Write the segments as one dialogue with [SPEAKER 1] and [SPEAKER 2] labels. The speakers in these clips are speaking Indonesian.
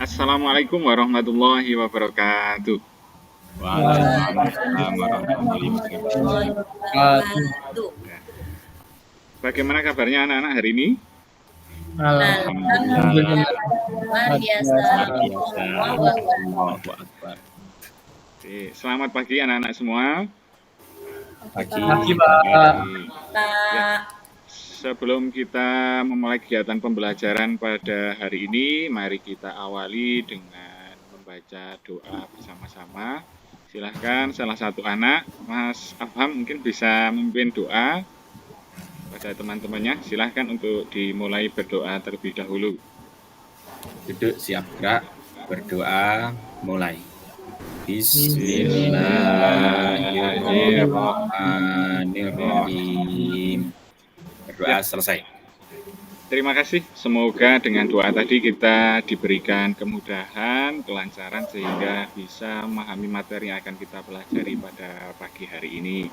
[SPEAKER 1] Assalamualaikum warahmatullahi wabarakatuh.
[SPEAKER 2] Waalaikumsalam warahmatullahi wabarakatuh.
[SPEAKER 3] wabarakatuh.
[SPEAKER 1] Bagaimana kabarnya anak-anak hari ini?
[SPEAKER 2] Alhamdulillah.
[SPEAKER 3] Luar biasa.
[SPEAKER 2] Luar biasa. Allahu Akbar.
[SPEAKER 1] Oke, selamat pagi anak-anak semua.
[SPEAKER 2] Pagi.
[SPEAKER 3] Pak.
[SPEAKER 1] Sebelum kita memulai kegiatan pembelajaran pada hari ini, mari kita awali dengan membaca doa bersama-sama. Silahkan salah satu anak, Mas Afham mungkin bisa memimpin doa pada teman-temannya. Silahkan untuk dimulai berdoa terlebih dahulu.
[SPEAKER 2] Duduk siap gerak, berdoa, mulai. Bismillahirrahmanirrahim. Berdoa selesai.
[SPEAKER 1] Terima kasih. Semoga dengan doa tadi kita diberikan kemudahan, kelancaran sehingga bisa memahami materi yang akan kita pelajari pada pagi hari ini.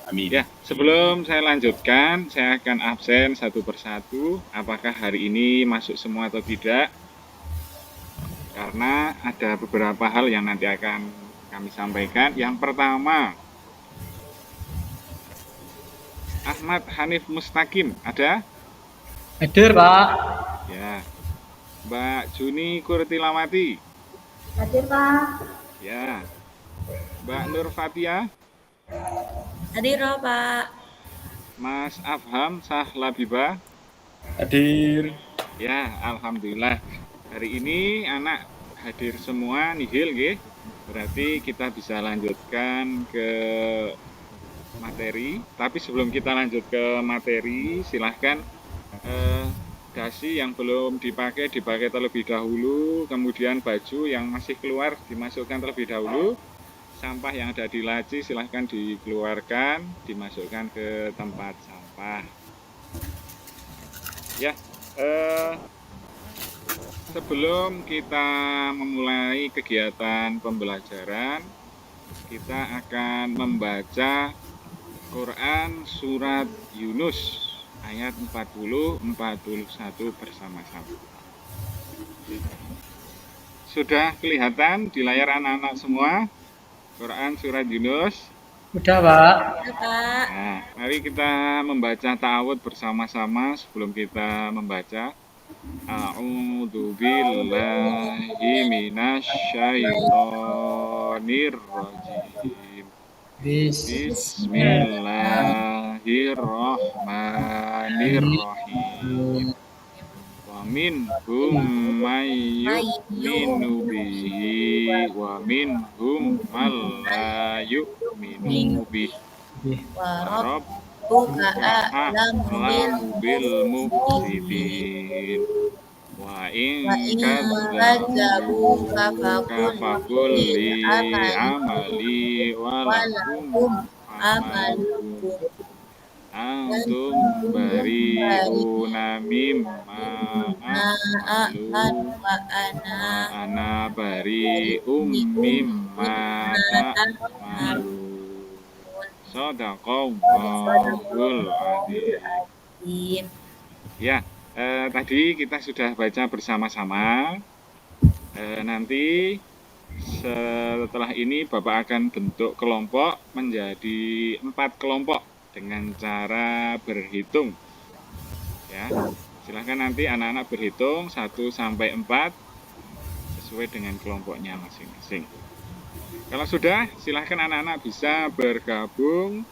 [SPEAKER 2] Amin.
[SPEAKER 1] Ya, sebelum saya lanjutkan, saya akan absen satu persatu. Apakah hari ini masuk semua atau tidak? Karena ada beberapa hal yang nanti akan kami sampaikan. Yang pertama, Ahmad Hanif Mustaqim, ada?
[SPEAKER 4] Hadir, Pak.
[SPEAKER 1] Ya. Mbak Juni Kurtilawati.
[SPEAKER 3] Hadir, Pak.
[SPEAKER 1] Ya. Mbak Nur Fatia.
[SPEAKER 3] Hadir, Pak.
[SPEAKER 1] Mas Afham Sahlabibah.
[SPEAKER 2] Hadir.
[SPEAKER 1] Ya, alhamdulillah. Hari ini anak hadir semua nihil, nggih. Berarti kita bisa lanjutkan ke materi. Tapi sebelum kita lanjut ke materi, silahkan dasi yang belum dipakai terlebih dahulu, kemudian baju yang masih keluar dimasukkan terlebih dahulu, sampah yang ada di laci silahkan dikeluarkan, dimasukkan ke tempat sampah. Ya, sebelum kita memulai kegiatan pembelajaran, kita akan membaca Quran Surat Yunus ayat 40-41 bersama-sama. Sudah kelihatan di layar anak-anak semua Quran Surat Yunus?
[SPEAKER 4] Udah, Pak.
[SPEAKER 1] Nah, mari kita membaca ta'awudz bersama-sama sebelum kita membaca. A'udzu billahi minasyaitonir rajim. Bismillahirrahmanirrahim. Wa minhum may yu'minu bihi wa minhum man la yu'minu bihi. Wa rabbuka a'lamu bil mufsidin. Wa in kadzabuka faqul li amali wa lakum amalukum antum bari'una mimma a'malu wa ana bari'um mimma ta'malun. Shadaqallahul adzim. Ya, tadi kita sudah baca bersama-sama. Nanti setelah ini Bapak akan bentuk kelompok menjadi 4 kelompok dengan cara berhitung. Ya, silahkan nanti anak-anak berhitung 1 sampai 4 sesuai dengan kelompoknya masing-masing. Kalau sudah, silahkan anak-anak bisa bergabung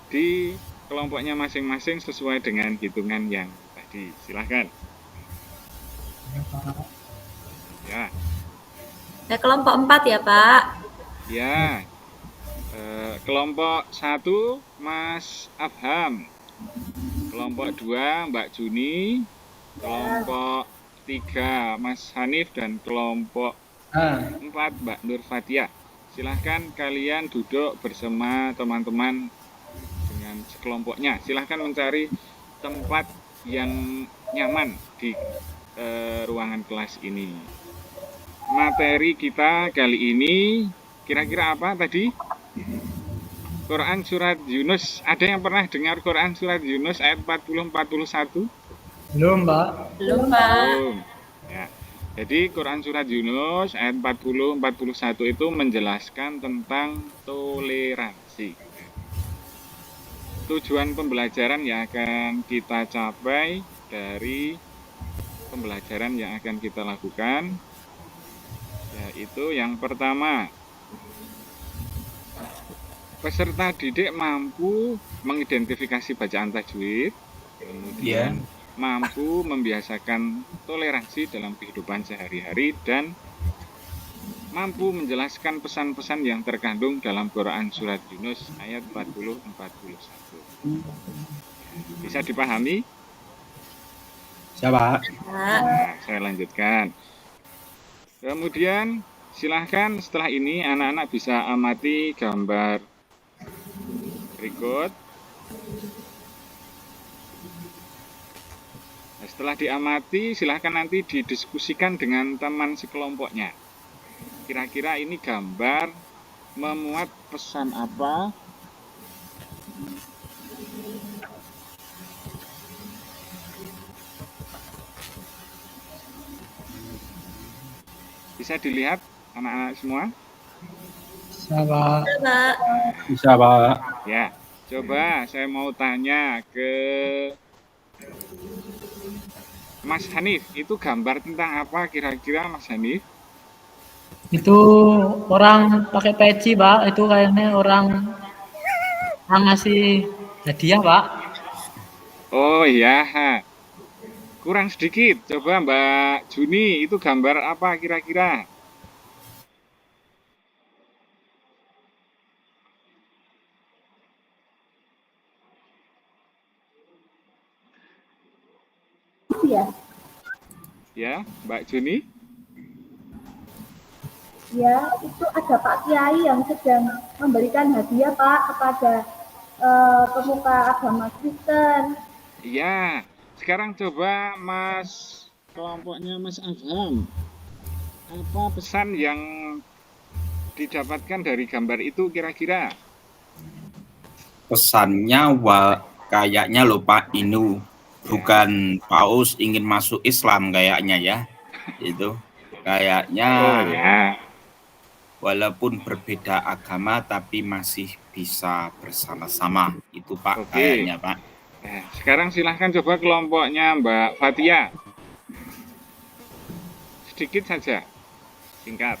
[SPEAKER 1] di kelompoknya masing-masing sesuai dengan hitungan yang tadi. Silahkan. Ya.
[SPEAKER 3] Kelompok 4 ya, Pak?
[SPEAKER 1] Ya. Kelompok 1 Mas Afham. Kelompok 2 Mbak Juni. Kelompok 3 Mas Hanif dan kelompok 4 Mbak Nur Fatia. Silahkan kalian duduk bersama teman-teman dengan sekelompoknya. Silahkan mencari tempat yang nyaman di ruangan kelas ini. Materi kita kali ini kira-kira apa tadi? Quran Surat Yunus. Ada yang pernah dengar Quran Surat Yunus ayat 40-41?
[SPEAKER 4] Belum, Pak.
[SPEAKER 3] Belum, Pak.
[SPEAKER 1] Belum. Ya. Jadi Quran Surat Yunus ayat 40-41 itu menjelaskan tentang toleransi. Tujuan pembelajaran yang akan kita capai dari pembelajaran yang akan kita lakukan, yaitu yang pertama, peserta didik mampu mengidentifikasi bacaan tajwid, kemudian mampu membiasakan toleransi dalam kehidupan sehari-hari, dan mampu menjelaskan pesan-pesan yang terkandung dalam Quran Surat Yunus ayat 40-41. Bisa dipahami?
[SPEAKER 2] Siapa?
[SPEAKER 3] Pak.
[SPEAKER 1] Nah, saya lanjutkan. Kemudian silahkan setelah ini anak-anak bisa amati gambar berikut. Nah, setelah diamati, silahkan nanti didiskusikan dengan teman sekelompoknya. Kira-kira ini gambar memuat pesan apa? Bisa dilihat anak-anak semua?
[SPEAKER 4] Bisa, Pak.
[SPEAKER 3] Bisa, Pak.
[SPEAKER 2] Bisa, Pak.
[SPEAKER 1] Ya, coba saya mau tanya ke Mas Hanif, itu gambar tentang apa kira-kira Mas Hanif?
[SPEAKER 4] Itu orang pakai peci, Pak. Itu kayaknya orang ngasih hadiah, Pak.
[SPEAKER 1] Oh ya, kurang sedikit. Coba Mbak Juni, itu gambar apa kira-kira? Ya, Mbak Juni?
[SPEAKER 5] Ya, itu ada Pak Kiai yang sedang memberikan hadiah Pak kepada pemuka agama Kristen.
[SPEAKER 1] Iya, sekarang coba Mas, kelompoknya Mas Afham. Apa pesan yang didapatkan dari gambar itu kira-kira?
[SPEAKER 2] Pesannya kayaknya loh Pak Inu, bukan paus ingin masuk Islam kayaknya ya. Itu kayaknya
[SPEAKER 1] Oh ya,
[SPEAKER 2] walaupun berbeda agama tapi masih bisa bersama-sama. Itu Pak
[SPEAKER 1] Oke.
[SPEAKER 2] kayaknya Pak.
[SPEAKER 1] nah, sekarang silahkan coba kelompoknya Mbak Fatia. Sedikit saja, singkat.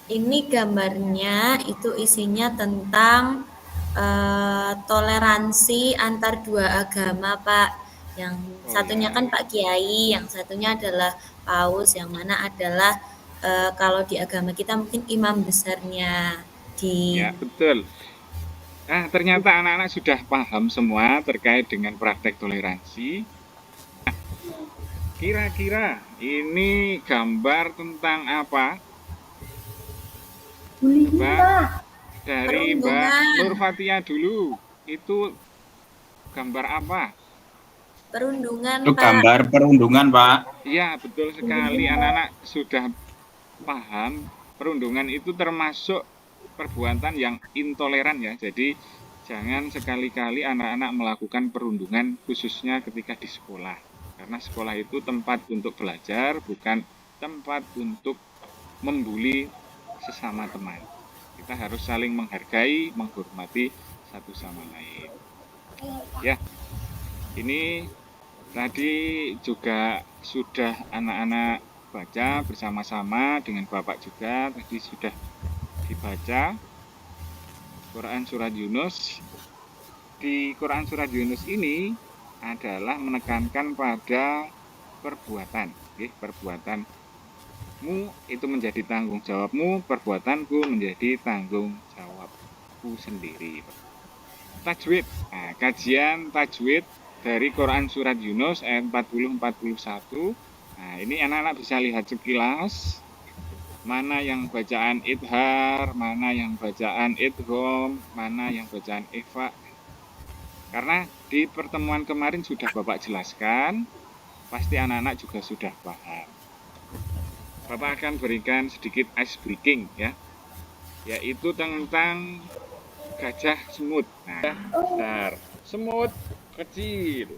[SPEAKER 3] Ini gambarnya itu isinya tentang toleransi antar dua agama, Pak. Yang satunya kan Pak Kiai, yang satunya adalah paus, yang mana adalah kalau di agama kita mungkin imam besarnya di
[SPEAKER 1] Ya, betul. Nah, ternyata anak-anak sudah paham semua terkait dengan praktek toleransi. Nah, kira-kira ini gambar tentang apa?
[SPEAKER 5] Bullying
[SPEAKER 1] Mbak,
[SPEAKER 5] Pak.
[SPEAKER 1] dari Mbak
[SPEAKER 3] Perundungan.
[SPEAKER 1] Nur Fatia dulu, itu gambar apa?
[SPEAKER 3] perundungan,
[SPEAKER 2] Itu
[SPEAKER 3] Pak.
[SPEAKER 2] gambar perundungan Pak.
[SPEAKER 1] Iya, betul sekali. Anak-anak sudah paham perundungan itu termasuk perbuatan yang intoleran ya. Jadi jangan sekali-kali anak-anak melakukan perundungan khususnya ketika di sekolah. Karena sekolah itu tempat untuk belajar, bukan tempat untuk membuli sesama teman. Kita harus saling menghargai, menghormati satu sama lain. Ya, ini tadi juga sudah anak-anak baca bersama-sama dengan Bapak juga. Tadi sudah dibaca Quran Surat Yunus. Di Quran Surat Yunus ini adalah menekankan pada perbuatan. Perbuatanmu itu menjadi tanggung jawabmu, perbuatanku menjadi tanggung jawabku sendiri. Tajwid, nah, kajian tajwid dari Quran Surat Yunus ayat 40-41. Nah, ini anak-anak bisa lihat sekilas mana yang bacaan idhar, mana yang bacaan idgham, mana yang bacaan ikhfa. Karena di pertemuan kemarin sudah Bapak jelaskan, pasti anak-anak juga sudah paham. Bapak akan berikan sedikit ice breaking ya, yaitu tentang gajah semut. Nah, bentar. Semut kecil.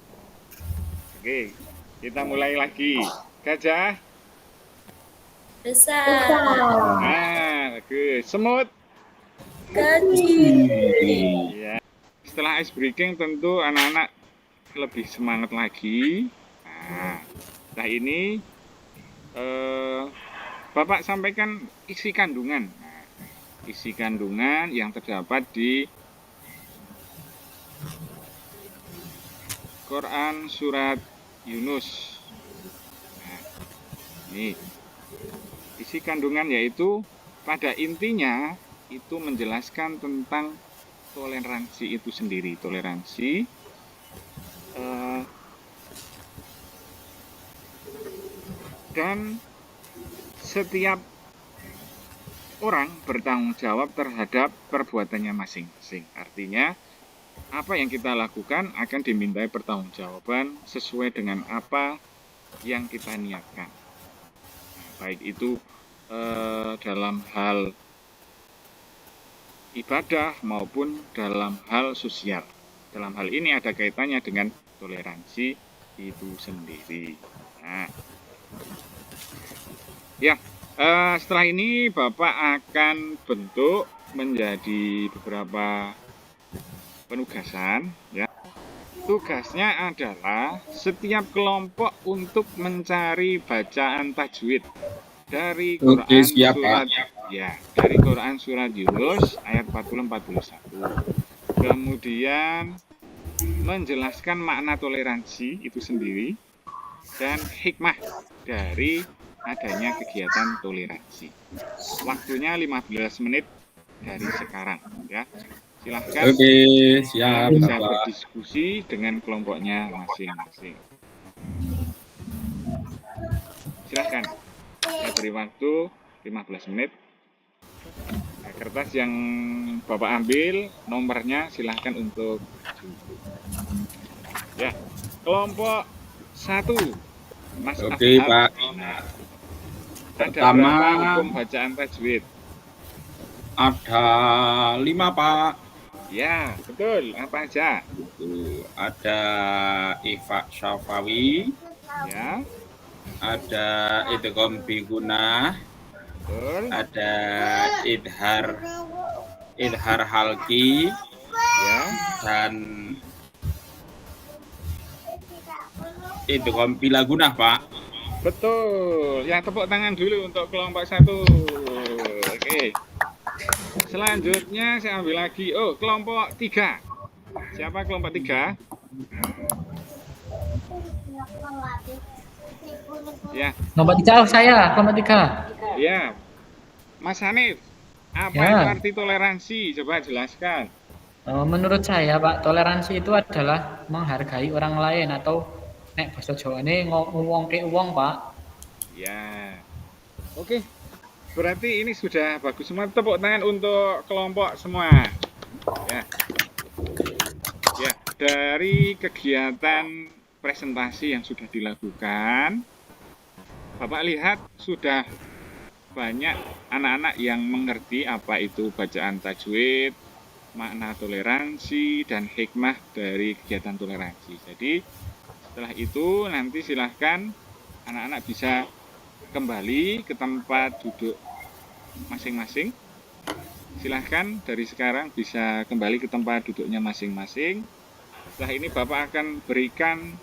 [SPEAKER 1] Oke, kita mulai lagi. Gajah.
[SPEAKER 3] Besar.
[SPEAKER 1] Nah, bagus. Semut.
[SPEAKER 3] Kecil.
[SPEAKER 1] Ya. Setelah ice breaking tentu anak-anak lebih semangat lagi. Nah, setelah ini Bapak sampaikan isi kandungan. Nah, isi kandungan yang terdapat di Quran surat Yunus. Nah, ini isi kandungan yaitu pada intinya itu menjelaskan tentang toleransi itu sendiri. Toleransi dan setiap orang bertanggung jawab terhadap perbuatannya masing-masing. Artinya apa yang kita lakukan akan dimintai pertanggungjawaban sesuai dengan apa yang kita niatkan. Nah, baik itu dalam hal ibadah maupun dalam hal sosial. Dalam hal ini ada kaitannya dengan toleransi itu sendiri. Nah, ya, setelah ini Bapak akan bentuk menjadi beberapa penugasan. Ya. Tugasnya adalah setiap kelompok untuk mencari bacaan tajwid dari Quran
[SPEAKER 2] siap,
[SPEAKER 1] surat dari Quran surat Yunus ayat 40-41. Kemudian menjelaskan makna toleransi itu sendiri dan hikmah dari adanya kegiatan toleransi. Waktunya 15 menit dari sekarang, ya. Silahkan
[SPEAKER 2] siap,
[SPEAKER 1] bisa berdiskusi dengan kelompoknya masing-masing. Silahkan, saya beri waktu 15 menit. Nah, kertas yang Bapak ambil, nomornya silahkan untuk duduk. Ya, kelompok 1, Mas
[SPEAKER 2] Oke,
[SPEAKER 1] Afham.
[SPEAKER 2] Pak.
[SPEAKER 1] Nah, ada
[SPEAKER 2] Pertama,
[SPEAKER 1] berapa hukum bacaan tajwid?
[SPEAKER 2] ada 5, Pak.
[SPEAKER 1] Ya, betul. Apa aja?
[SPEAKER 2] Ada Ifa Syafawi,
[SPEAKER 1] Ya,
[SPEAKER 2] ada Idgham Biguna,
[SPEAKER 1] betul.
[SPEAKER 2] ada Idhar Halki,
[SPEAKER 1] Ya,
[SPEAKER 2] dan Idgham Bilagunah, Pak.
[SPEAKER 1] betul. Ya, tepuk tangan dulu untuk kelompok 1. Oke. Selanjutnya saya ambil lagi. Oh, kelompok 3. Siapa kelompok 3? Ya,
[SPEAKER 4] Nomor 3, saya, nomor 3.
[SPEAKER 1] ya. Mas Hanif, apa
[SPEAKER 4] Ya.
[SPEAKER 1] itu arti toleransi? Coba jelaskan.
[SPEAKER 4] Menurut saya, Pak, toleransi itu adalah menghargai orang lain atau nek basa Jawane ngomongke wong, Pak.
[SPEAKER 1] Ya. Oke. Berarti ini sudah bagus semua. Tepuk tangan untuk kelompok semua. Ya. Ya, dari kegiatan presentasi yang sudah dilakukan, Bapak lihat sudah banyak anak-anak yang mengerti apa itu bacaan tajwid, makna toleransi, dan hikmah dari kegiatan toleransi. Jadi setelah itu nanti silahkan anak-anak bisa kembali ke tempat duduk masing-masing. Silahkan dari sekarang bisa kembali ke tempat duduknya masing-masing. Setelah ini Bapak akan berikan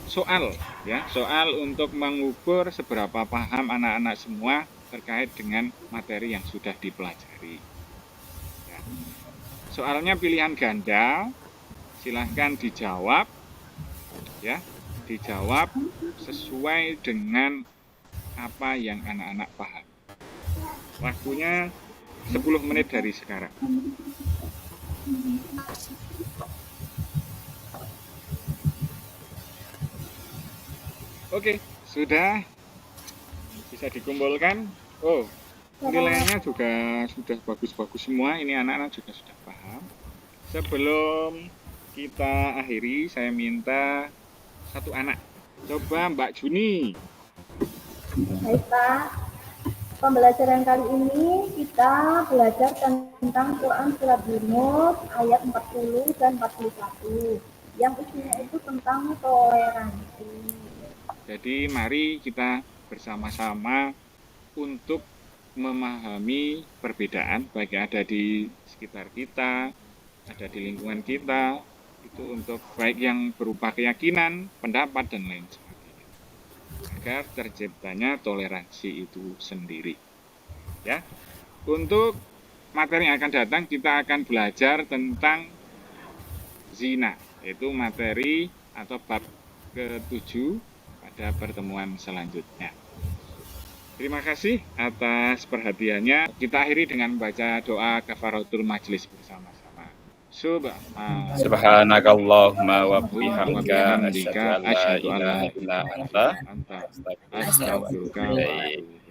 [SPEAKER 1] soal, ya, soal untuk mengukur seberapa paham anak-anak semua terkait dengan materi yang sudah dipelajari. Ya. Soalnya pilihan ganda, silahkan dijawab, ya, dijawab sesuai dengan apa yang anak-anak paham. Waktunya 10 menit dari sekarang. Oke, sudah bisa dikumpulkan. Oh, nilainya juga sudah bagus-bagus semua. Ini anak-anak juga sudah paham. Sebelum kita akhiri, saya minta satu anak. Coba Mbak Juni.
[SPEAKER 5] Baik Pak, pembelajaran kali ini kita belajar tentang Quran Surat Yunus ayat 40 dan 41 yang isinya itu tentang toleransi.
[SPEAKER 1] Jadi mari kita bersama-sama untuk memahami perbedaan baik yang ada di sekitar kita, ada di lingkungan kita, itu untuk baik yang berupa keyakinan, pendapat, dan lain sebagainya. Agar terciptanya toleransi itu sendiri. Ya, untuk materi yang akan datang kita akan belajar tentang zina, yaitu materi atau bab ke-7 pada pertemuan selanjutnya. Terima kasih atas perhatiannya. Kita akhiri dengan membaca doa kafaratul majlis bersama-sama.
[SPEAKER 2] Subhanakallahumma wa bihamdika
[SPEAKER 1] Bihamdika
[SPEAKER 2] asyhadu an la
[SPEAKER 1] asyhadu an la
[SPEAKER 2] ilaha illa anta
[SPEAKER 1] anta
[SPEAKER 2] astaghfiruka wa
[SPEAKER 1] astaghfiruka
[SPEAKER 2] atubu
[SPEAKER 1] wa
[SPEAKER 2] ilaik.
[SPEAKER 1] atubu